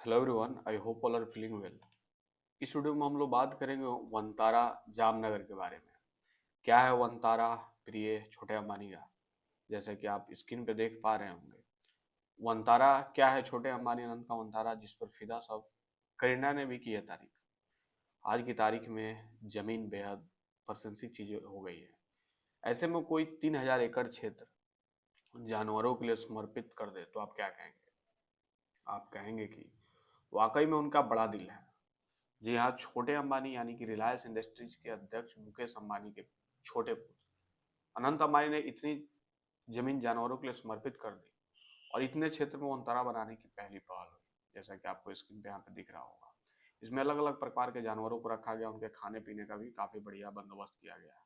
Hello everyone, I hope all are feeling well. इस video में हम लोग बात करेंगे वनतारा जामनगर के बारे में। क्या है वनतारा? प्रिय छोटे अंबानी का, जैसे कि आप स्क्रीन पे देख पा रहे होंगे। वनतारा क्या है? छोटे अंबानी अनंत का वनतारा, जिस पर फिदा सब करीना ने भी की है तारीफ। आज की तारीख में जमीन बेहद प्रशंसित चीज हो गई है। ऐसे में कोई 3,000 एकड़ क्षेत्र जानवरों के लिए समर्पित कर दे तो आप क्या कहेंगे? आप कहेंगे कि वाकई में उनका बड़ा दिल है। जी हाँ, छोटे अंबानी यानी कि रिलायंस इंडस्ट्रीज के अध्यक्ष मुकेश अंबानी के छोटे पुत्र अनंत अंबानी ने इतनी जमीन जानवरों के लिए समर्पित कर दी और इतने क्षेत्र में वनतारा बनाने की पहली पहल हुई। जैसा कि आपको स्क्रीन पे यहाँ पे दिख रहा होगा, इसमें अलग अलग प्रकार के जानवरों को रखा गया, उनके खाने पीने का भी काफी बढ़िया बंदोबस्त किया गया है।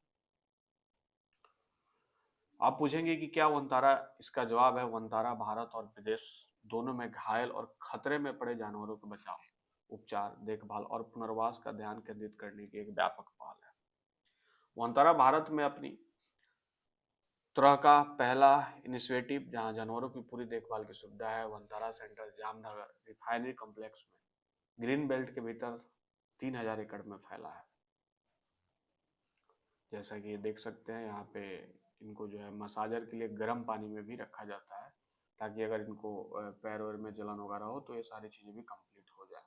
आप पूछेंगे कि क्या वनतारा? इसका जवाब है वनतारा भारत और विदेश दोनों में घायल और खतरे में पड़े जानवरों के बचाव, उपचार, देखभाल और पुनर्वास का ध्यान केंद्रित करने की एक व्यापक पहल है। वनतारा भारत में अपनी तरह का पहला इनिशिएटिव जहां जानवरों की पूरी देखभाल की सुविधा है। Vantara centre Jamnagar refinery complex में ग्रीन बेल्ट के भीतर 3,000 एकड़ में फैला है। जैसा कि ये देख सकते हैं यहाँ पे, इनको जो है मसाजर के लिए गर्म पानी में भी रखा जाता है, ताकि अगर इनको पैर वैर में जलन वगैरह हो तो ये सारी चीजें भी कंप्लीट हो जाए।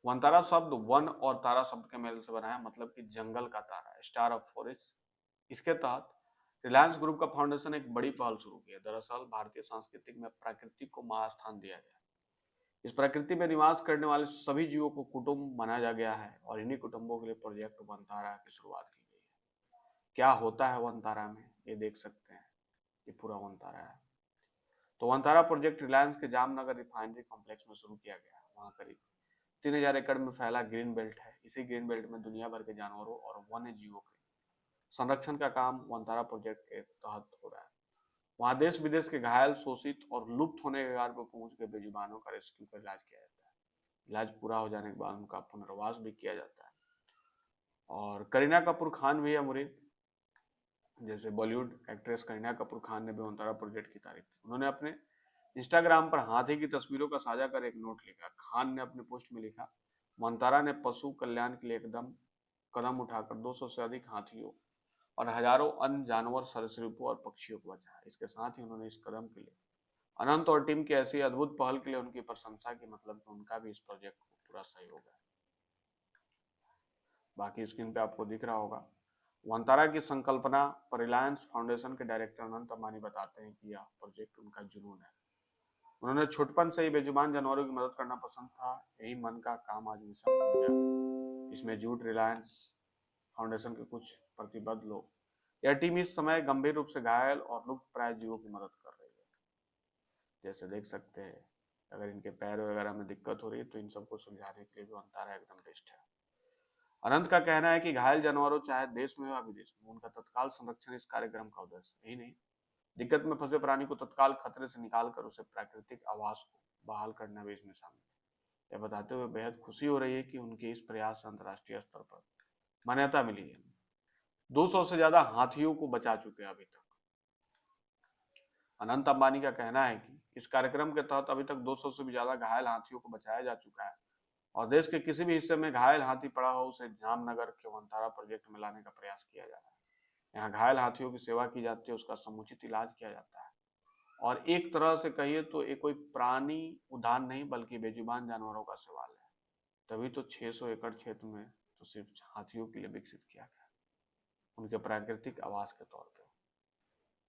वनतारा शब्द वन और तारा शब्द के मेल से बना है, मतलब कि जंगल का तारा, स्टार ऑफ फॉरेस्ट। इसके तहत रिलायंस ग्रुप का फाउंडेशन एक बड़ी पहल शुरू की है। दरअसल भारतीय संस्कृति में प्रकृति को महास्थान दिया गया है। इस प्रकृति में निवास करने वाले सभी जीवों को कुटुंब माना गया है और इन्हीं कुटुंबों के लिए प्रोजेक्ट वनतारा की शुरुआत की गई है। क्या होता है वनतारा में, ये देख सकते हैं। ये पूरा वनतारा है। तो वनतारा प्रोजेक्ट रिलायंस के जामनगर रिफाइनरी कॉम्प्लेक्स में शुरू किया गया। वहाँ करीब 3,000 एकड़ में फैला ग्रीन बेल्ट है। इसी ग्रीन बेल्ट में दुनिया भर के जानवरों और वन्य जीवों के संरक्षण का काम वनतारा प्रोजेक्ट के तहत हो रहा है। वहाँ देश विदेश के घायल, शोषित और लुप्त होने के कारण पर पहुंच के बेजुबानों का रेस्क्यू कर इलाज किया जाता है। इलाज पूरा हो जाने के बाद उनका पुनर्वास भी किया जाता है। और करीना कपूर खान भी है मुरीद। जैसे बॉलीवुड एक्ट्रेस करीना कपूर खान ने भी वनतारा प्रोजेक्ट की तारीफ की। उन्होंने अपने इंस्टाग्राम पर हाथी की तस्वीरों का साझा कर एक नोट लिखा। खान ने अपने पोस्ट में लिखा, वनतारा ने पशु कल्याण के लिए एकदम कदम उठाकर 200 से अधिक हाथियों और हजारों अन्य जानवर, सरीसृपों और पक्षियों को बचाया। इसके साथ ही उन्होंने इस कदम के लिए अनंत और टीम की ऐसी अद्भुत पहल के लिए उनकी प्रशंसा की, मतलब कि उनका भी इस प्रोजेक्ट को पूरा सहयोग है। बाकी स्क्रीन पे आपको दिख रहा होगा। वनतारा की संकल्पना पर रिलायंस फाउंडेशन के डायरेक्टर अनंत अंबानी बताते हैं कि यह प्रोजेक्ट उनका जुनून है। उन्होंने छुटपन से ही बेजुबान जानवरों की मदद करना पसंद था। यही मन का काम आज मिशन बन गया। इसमें जुट रिलायंस फाउंडेशन के कुछ प्रतिबद्ध लोग। यह टीम इस समय गंभीर रूप से घायल और लुप्त प्राय जीवों की मदद कर रही है। जैसे देख सकते हैं, अगर इनके पैर वगैरह में दिक्कत हो रही है तो इन सबको सुलझाने के लिए भी वनतारा एकदम बेस्ट है। अनंत का कहना है कि घायल जानवरों चाहे देश में हो या विदेश में, उनका तत्काल संरक्षण इस कार्यक्रम का उद्देश्य है। यही नहीं, दिक्कत में फंसे प्राणी को तत्काल खतरे से निकालकर उसे प्राकृतिक आवास को बहाल करना भी इसमें शामिल है। यह बताते हुए बेहद खुशी हो रही है कि उनके इस प्रयास से अंतर्राष्ट्रीय स्तर पर मान्यता मिली है। 200 से ज्यादा हाथियों को बचा चुके हैं अभी तक। अनंत अंबानी का कहना है कि इस कार्यक्रम के तहत अभी तक 200 से भी ज्यादा घायल हाथियों को बचाया जा चुका है और देश के किसी भी हिस्से में घायल हाथी पड़ा हो उसे जामनगर के वनतारा प्रोजेक्ट में लाने का प्रयास किया जा रहा है। यहाँ घायल हाथियों की सेवा की जाती है, उसका समुचित इलाज किया जाता है। और एक तरह से कहिए तो ये कोई प्राणी उद्यान नहीं बल्कि बेजुबान जानवरों का सवाल है। तभी तो 600 एकड़ क्षेत्र में तो सिर्फ हाथियों के लिए विकसित किया गया, उनके प्राकृतिक आवास के तौर पे।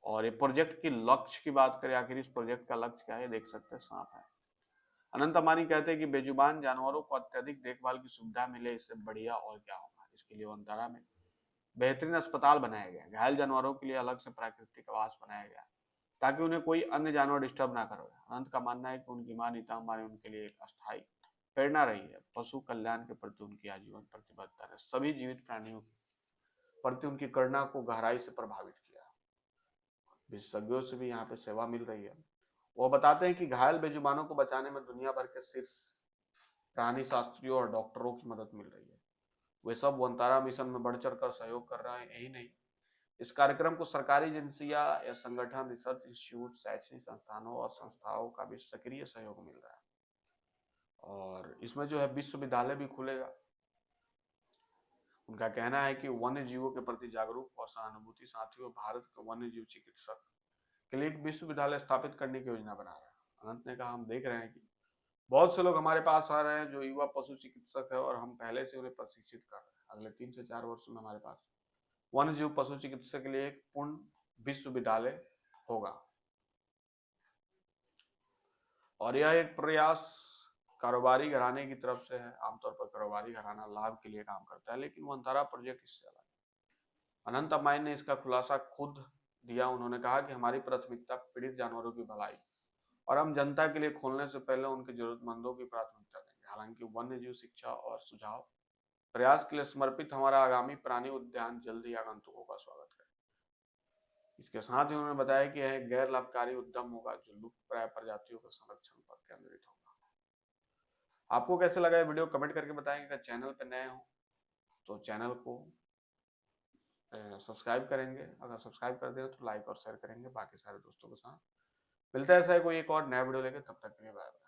और ये प्रोजेक्ट की लक्ष्य की बात करें, आखिर इस प्रोजेक्ट का लक्ष्य क्या है, देख सकते हैं, साफ है। अनंत अंबानी कहते हैं कि बेजुबान जानवरों को अत्यधिक देखभाल की सुविधा मिले, इससे बढ़िया और क्या होगा। इसके लिए वनतारा में बेहतरीन अस्पताल बनाया गया, घायल जानवरों के लिए अलग से प्राकृतिक आवास बनाया गया ताकि उन्हें कोई अन्य जानवर डिस्टर्ब ना करे। अनंत का मानना है कि उनकी मां नीता अंबानी उनके लिए एक अस्थायी प्रेरणा रही है। पशु कल्याण के प्रति उनकी आजीवन प्रतिबद्धता ने सभी जीवित प्राणियों के प्रति उनकी करुणा को गहराई से प्रभावित किया। विशेषज्ञों से भी यहाँ पे सेवा मिल रही है। वो बताते हैं कि घायल बेजुबानों को बचाने में दुनिया भर के शीर्ष प्राणी शास्त्रियों और डॉक्टरों की मदद मिल रही है। वे सब वनतारा मिशन में बढ़ चढ़ कर सहयोग कर रहे हैं। यही नहीं, इस कार्यक्रम को सरकारी एजेंसियां या संगठन, रिसर्च इंस्टीट्यूट, शैक्षणिक संस्थानों और संस्थाओं का भी सक्रिय सहयोग मिल रहा है। और इसमें जो है विश्वविद्यालय भी खुलेगा। उनका कहना है कि वन्य जीवों के प्रति जागरूक और सहानुभूति साथियों भारत के वन्य जीव चिकित्सक के लिए एक विश्वविद्यालय स्थापित करने की योजना बना रहा है। अनंत ने कहा, हम देख रहे हैं कि बहुत से लोग हमारे पास आ रहे हैं जो युवा पशु चिकित्सक है और हम पहले से उन्हें प्रशिक्षित कर रहे हैं। अगले 3 से 4 वर्षों में हमारे पास वन्य जीव पशु चिकित्सक के लिए एक पूर्ण विश्वविद्यालय होगा। और यह एक प्रयास कारोबारी घराने की तरफ से है। आमतौर पर कारोबारी घराना लाभ के लिए काम करता है, लेकिन वनतारा प्रोजेक्ट इससे अलग है। अनंत अम्बानी ने इसका खुलासा खुद दिया। उन्होंने कहा कि हमारी प्राथमिकता पीड़ित जानवरों की भलाई और हम जनता के लिए खोलने से पहले उनके जरूरतमंदों की प्राथमिकता देंगे। हालांकि वन्य जीव शिक्षा और सुझाव प्रयास के लिए समर्पित हमारा आगामी प्राणी उद्यान जल्द ही आगंतुकों का स्वागत करेगा। इसके साथ ही उन्होंने बताया कि यह एक गैर लाभकारी उद्यम होगा जो लुप्त प्राय प्रजातियों के संरक्षण पर केंद्रित होगा। आपको कैसे लगा ये वीडियो कमेंट करके बताएंगे। अगर चैनल पर नए हो तो चैनल को सब्सक्राइब करेंगे, अगर सब्सक्राइब कर दिया तो लाइक और शेयर करेंगे बाकी सारे दोस्तों के साथ। मिलता है ऐसा कोई एक और नया वीडियो लेकर, तब तक के लिए बाय बाय।